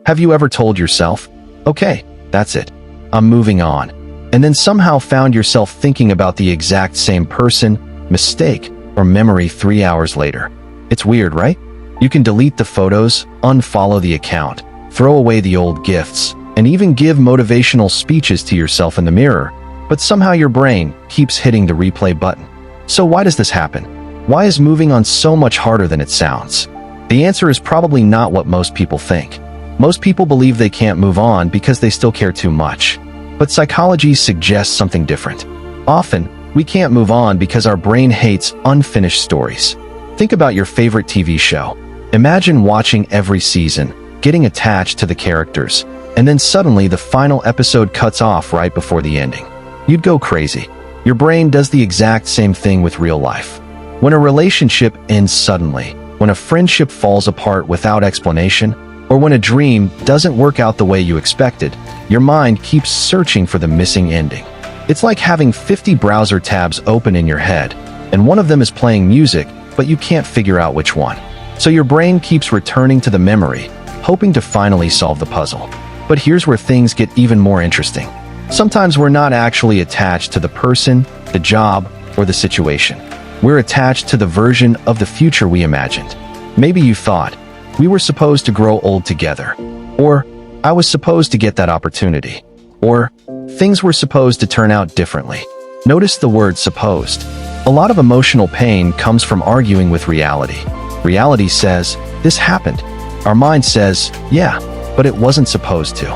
Have you ever told yourself, okay, that's it, I'm moving on, and then somehow found yourself thinking about the exact same person, mistake, or memory 3 hours later? It's weird, right? You can delete the photos, unfollow the account, throw away the old gifts, and even give motivational speeches to yourself in the mirror, but somehow your brain keeps hitting the replay button. So why does this happen? Why is moving on so much harder than it sounds? The answer is probably not what most people think. Most people believe they can't move on because they still care too much. But psychology suggests something different. Often, we can't move on because our brain hates unfinished stories. Think about your favorite TV show. Imagine watching every season, getting attached to the characters, and then suddenly the final episode cuts off right before the ending. You'd go crazy. Your brain does the exact same thing with real life. When a relationship ends suddenly, when a friendship falls apart without explanation, or when a dream doesn't work out the way you expected, your mind keeps searching for the missing ending. It's like having 50 browser tabs open in your head, and one of them is playing music, but you can't figure out which one. So your brain keeps returning to the memory, hoping to finally solve the puzzle. But here's where things get even more interesting. Sometimes we're not actually attached to the person, the job, or the situation. We're attached to the version of the future we imagined. Maybe you thought, we were supposed to grow old together, or I was supposed to get that opportunity, or things were supposed to turn out differently. Notice the word supposed. A lot of emotional pain comes from arguing with reality. Reality says, this happened. Our mind says, yeah, but it wasn't supposed to.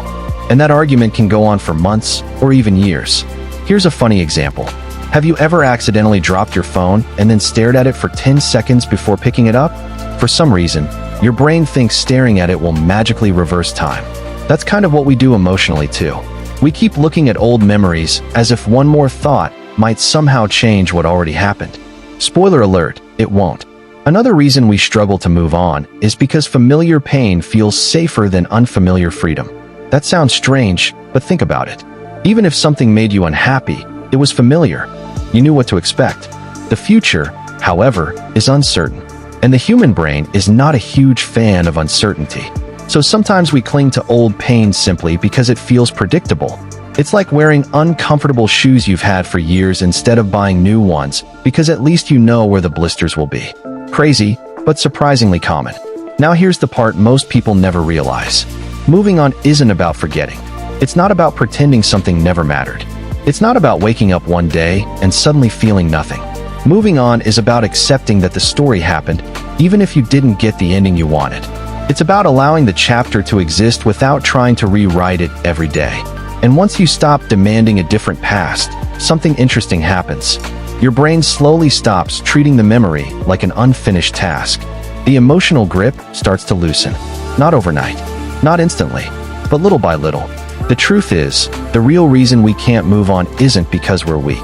And that argument can go on for months or even years. Here's a funny example. Have you ever accidentally dropped your phone and then stared at it for 10 seconds before picking it up? For some reason, your brain thinks staring at it will magically reverse time. That's kind of what we do emotionally too. We keep looking at old memories as if one more thought might somehow change what already happened. Spoiler alert, it won't. Another reason we struggle to move on is because familiar pain feels safer than unfamiliar freedom. That sounds strange, but think about it. Even if something made you unhappy, it was familiar. You knew what to expect. The future, however, is uncertain. And the human brain is not a huge fan of uncertainty. So sometimes we cling to old pain simply because it feels predictable. It's like wearing uncomfortable shoes you've had for years instead of buying new ones, because at least you know where the blisters will be. Crazy, but surprisingly common. Now here's the part most people never realize. Moving on isn't about forgetting. It's not about pretending something never mattered. It's not about waking up one day and suddenly feeling nothing. Moving on is about accepting that the story happened, even if you didn't get the ending you wanted. It's about allowing the chapter to exist without trying to rewrite it every day. And once you stop demanding a different past, something interesting happens. Your brain slowly stops treating the memory like an unfinished task. The emotional grip starts to loosen. Not overnight, not instantly, but little by little. The truth is, the real reason we can't move on isn't because we're weak.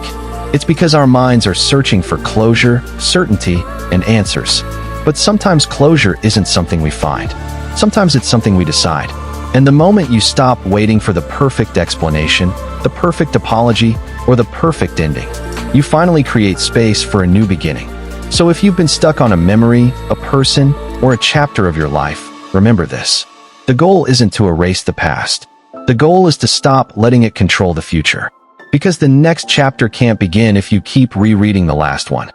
It's because our minds are searching for closure, certainty, and answers. But sometimes closure isn't something we find. Sometimes it's something we decide. And the moment you stop waiting for the perfect explanation, the perfect apology, or the perfect ending, you finally create space for a new beginning. So if you've been stuck on a memory, a person, or a chapter of your life, remember this. The goal isn't to erase the past. The goal is to stop letting it control the future. Because the next chapter can't begin if you keep rereading the last one.